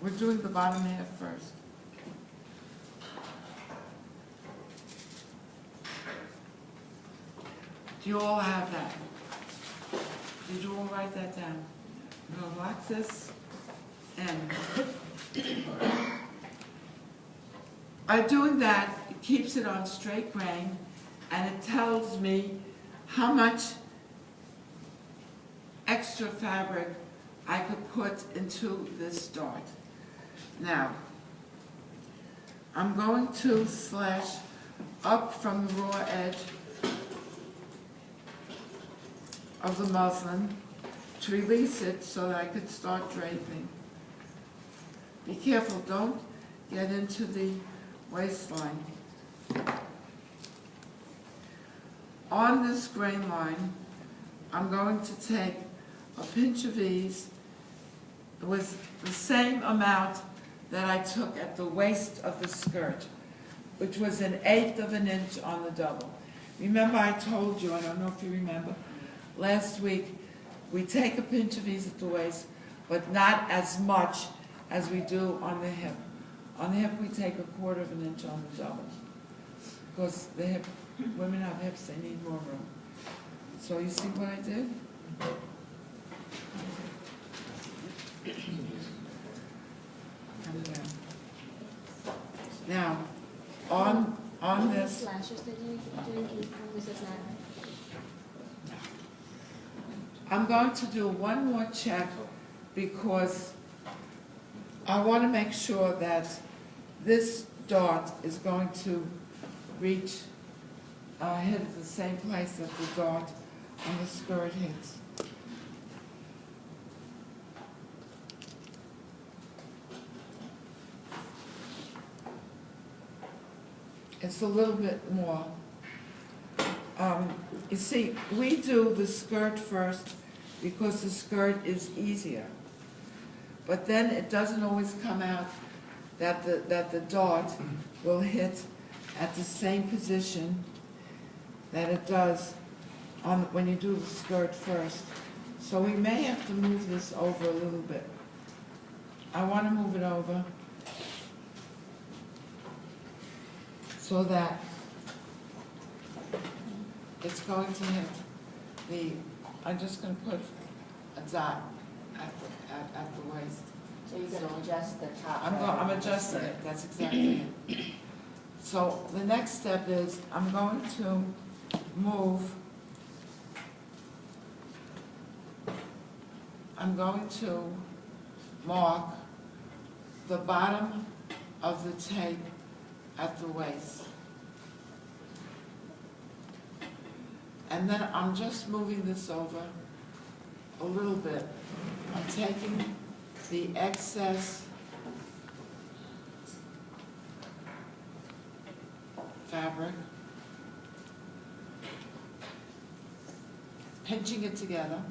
We're doing the bottom half first. Do you all have that? Did you all write that down? I'm gonna lock this in. By doing that, it keeps it on straight grain, and it tells me how much extra fabric I could put into this dart. Now, I'm going to slash up from the raw edge of the muslin to release it so that I could start draping. Be careful, don't get into the waistline. On this grain line, I'm going to take a pinch of ease with the same amount that I took at the waist of the skirt, which was 1/8 of an inch on the double. Remember I told you, I don't know if you remember, last week, we take a pinch of ease at the waist, but not as much as we do on the hip. On the hip, we take 1/4 of an inch on the double. Because the hip, women have hips, they need more room. So you see what I did? Come down. Now, on this, Slashes that you're doing in Mrs. Ladder. I'm going to do one more check because I want to make sure that this dart is going to reach, hit at the same place that the dart on the skirt hits. It's a little bit more. You see, we do the skirt first because the skirt is easier. But then it doesn't always come out that the dart will hit at the same position that it does when you do the skirt first. So we may have to move this over a little bit. I want to move it over so that it's going to hit I'm just going to put a dot at the waist. So you're going to adjust the top. I'm adjusting it, that's exactly it. So the next step is I'm going to move, I'm going to mark the bottom of the tape at the waist. And then I'm just moving this over a little bit. I'm taking the excess fabric, pinching it together.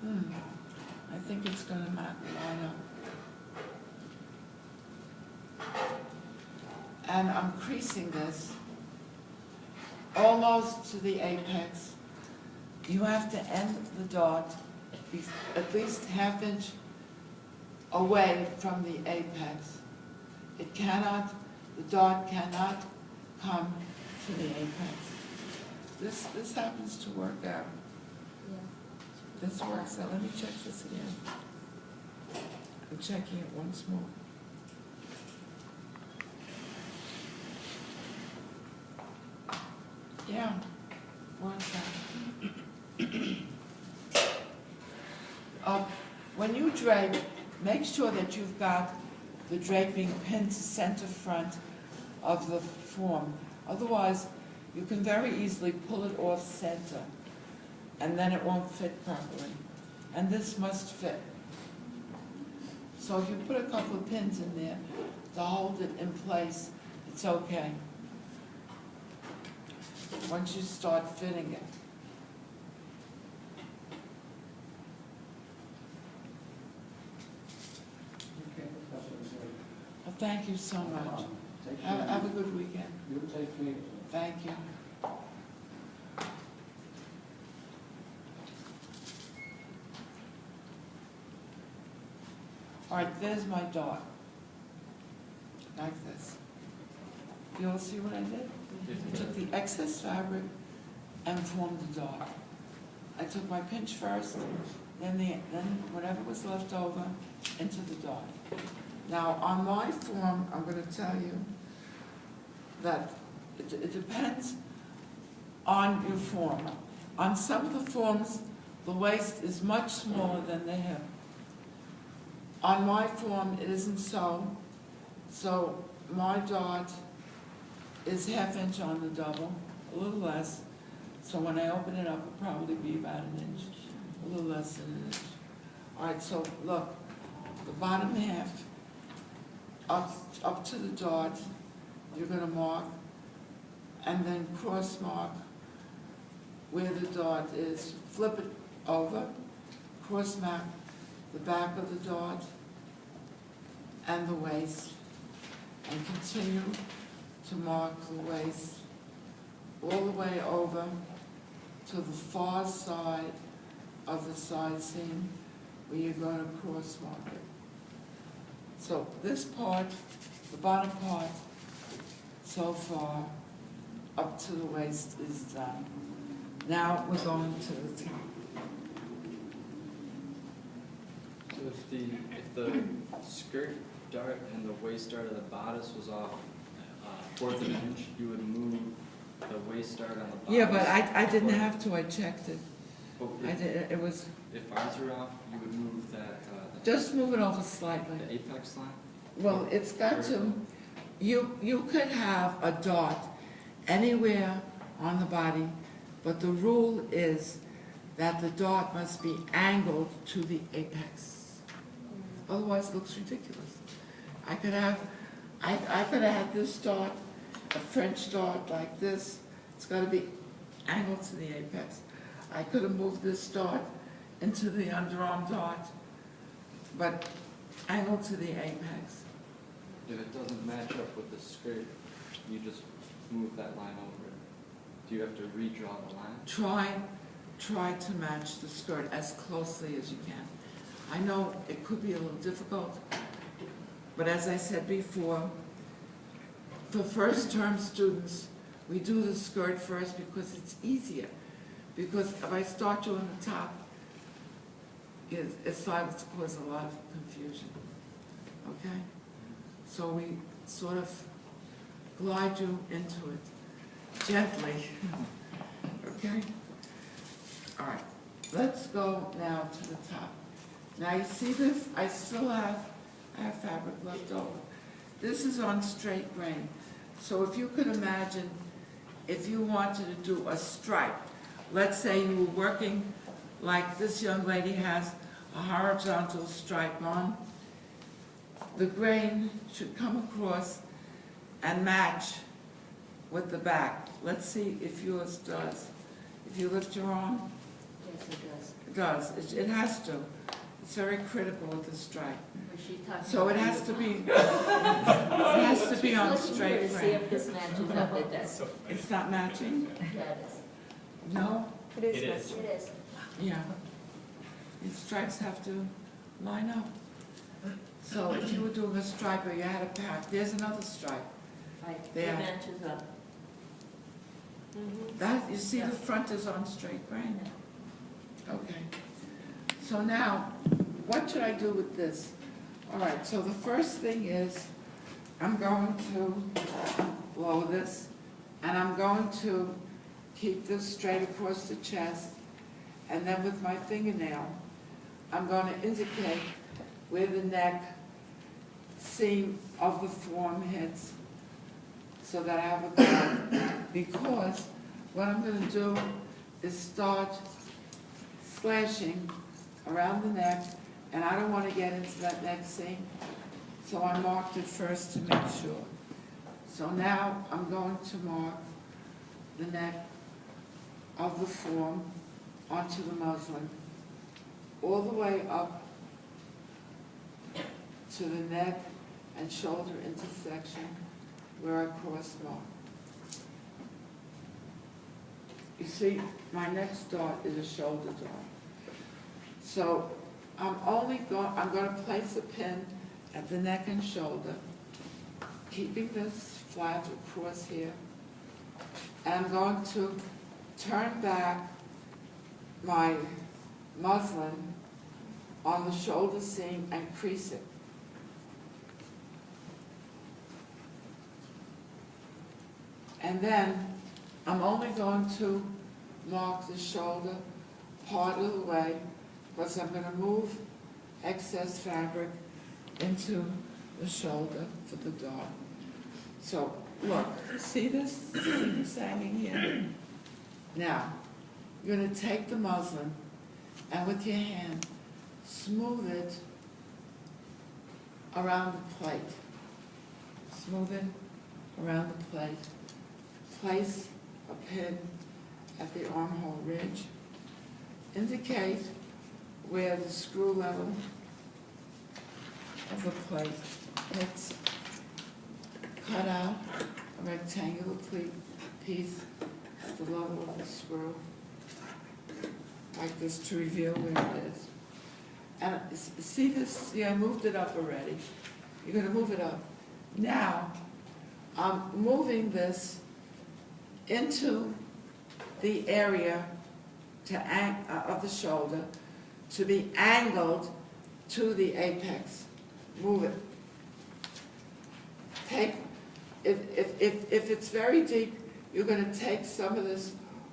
I think it's going to line up. And I'm creasing this almost to the apex. You have to end the dart at least 1/2 inch away from the apex. It cannot, the dart cannot come to the apex. This happens to work out. Yeah. This works out. Let me check this again. I'm checking it once more. Yeah, works out. When you drape, make sure that you've got the draping pinned to center front of the form. Otherwise, you can very easily pull it off center, and then it won't fit properly. And this must fit. So if you put a couple of pins in there to hold it in place, it's okay. Once you start fitting it. Well, thank you so much. Have a good weekend. You take me. Thank you. All right, there's my dot, like this. You all see what I did? I took the excess fabric and formed the dot. I took my pinch first, then whatever was left over into the dot. Now, on my form, I'm going to tell you that it depends on your form. On some of the forms, the waist is much smaller than the hip. On my form, it isn't so. So my dot is 1/2 inch on the double, a little less. So when I open it up, it'll probably be about 1 inch, a little less than 1 inch. All right, so look, the bottom half, up to the dot, you're gonna mark, and then cross mark where the dot is, flip it over, cross mark the back of the dot and the waist, and continue to mark the waist all the way over to the far side of the side seam where you're going to cross mark it. So this part, the bottom part, so far up to the waist is done. Now we're going to the top. So if the skirt dart and the waist dart of the bodice was off 1/4 inch, you would move the waist dart on the bodice. Yeah, but I didn't have to, I checked it. But I did, it was, if ours are off, you would move that, just move it over slightly. the apex line? Well, it's got to, you could have a dot anywhere on the body, but the rule is that the dot must be angled to the apex. Otherwise, it looks ridiculous. I could have had this dot, a French dot like this. It's got to be angled to the apex. I could have moved this dot into the underarm dot, but angled to the apex. If it doesn't match up with the skirt, you just move that line over it. Do you have to redraw the line? Try to match the skirt as closely as you can. I know it could be a little difficult, but as I said before, for first term students, we do the skirt first because it's easier. Because if I start doing the top, it's liable to cause a lot of confusion, okay? So we sort of glide you into it gently, okay? All right, let's go now to the top. Now you see this? I have fabric left over. This is on straight grain. So if you could imagine, if you wanted to do a stripe, let's say you were working like this young lady has a horizontal stripe on, the grain should come across and match with the back. Let's see if yours does. If you lift your arm, Yes, it does. it does. It has to. It's very critical with the stripe. Was she talking So it about has the to be, top? it has to be on She's looking straight here to see grain. if this matches up with this. It's not matching? Yeah, it is. No? It is. It is. Yeah. These stripes have to line up. So if you were doing a stripe or you had a pack, there's another stripe. Right, There. it matches up. That, you see the front is on straight grain? Okay. So now, what should I do with this? All right, so the first thing is, I'm going to blow this, and I'm going to keep this straight across the chest, and then with my fingernail, I'm going to indicate where the neck seam of the form hits, so that I have a guide. Because what I'm going to do is start slashing around the neck, and I don't want to get into that neck seam, so I marked it first to make sure. So now I'm going to mark the neck of the form onto the muslin, all the way up to the neck and shoulder intersection where I cross mark. You see, my next dot is a shoulder dot. So I'm gonna place a pin at the neck and shoulder, keeping this flat across here. And I'm going to turn back my muslin on the shoulder seam and crease it. And then I'm only going to mark the shoulder part of the way, because I'm gonna move excess fabric into the shoulder for the dart. So, look, see this? See this hanging here? Now, you're gonna take the muslin and with your hand, smooth it around the plate. Smooth it around the plate. Place a pin at the armhole ridge. Indicate where the screw level of the plate hits. Cut out a rectangular piece at the level of the screw, like this, to reveal where it is. And see this? See, I moved it up already. You're going to move it up. Now, I'm moving this into the area of the shoulder to be angled to the apex. Move it. If it's very deep, you're going to take some of this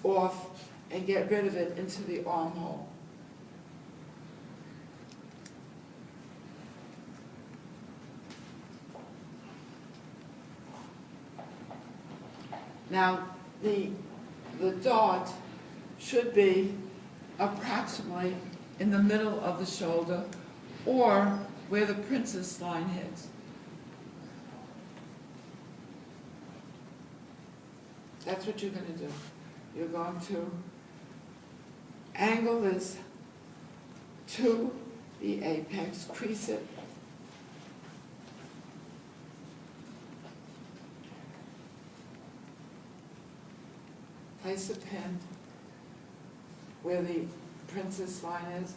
off and get rid of it into the armhole. Now, the dart should be approximately in the middle of the shoulder or where the princess line hits. That's what you're going to do. You're going to angle this to the apex, crease it. Place a pin where the princess line is,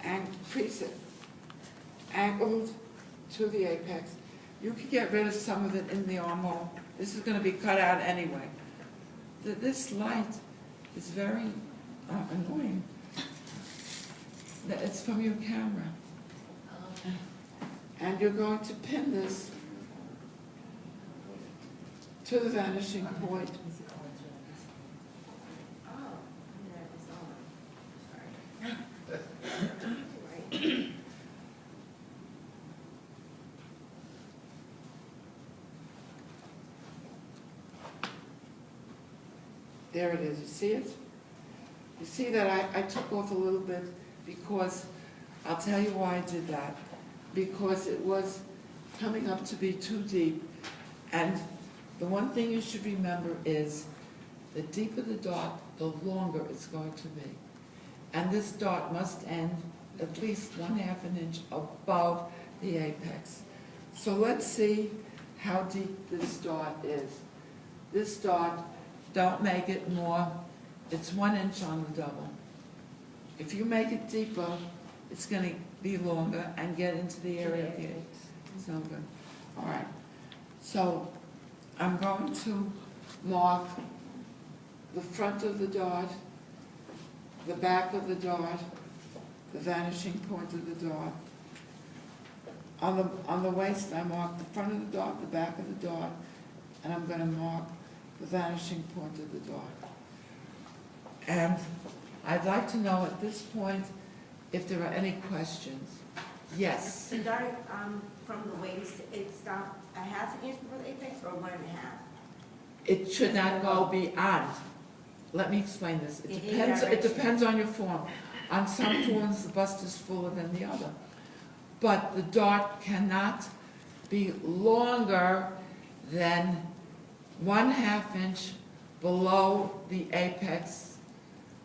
and crease it, angled to the apex. You can get rid of some of it in the armhole. This is going to be cut out anyway. This light is very annoying. It's from your camera. And you're going to pin this to the vanishing point. There it is. You see it? You see that I took off a little bit because, I'll tell you why I did that. Because it was coming up to be too deep. And the one thing you should remember is the deeper the dart, the longer it's going to be. And this dart must end at least 1/2 an inch above the apex. So let's see how deep this dart is. This dart, don't make it more, it's 1 inch on the double. If you make it deeper, it's going to be longer and get into the area of the apex. It's no good. All right. So I'm going to mark the front of the dart, the back of the dart, the vanishing point of the dart. On the waist, I mark the front of the dart, the back of the dart, and I'm going to mark the vanishing point of the dart. And I'd like to know at this point if there are any questions. Yes? The dart from the waist, it stopped a 1/2 inch before the apex or 1 1/2? It should not go beyond. Let me explain this. It depends on your form. On some forms, the bust is fuller than the other. But the dart cannot be longer than 1/2 inch below the apex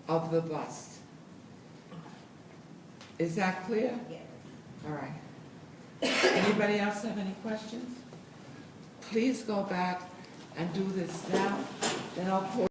of the bust. Is that clear? Yes. All right. Anybody else have any questions? Please go back and do this now, then I'll put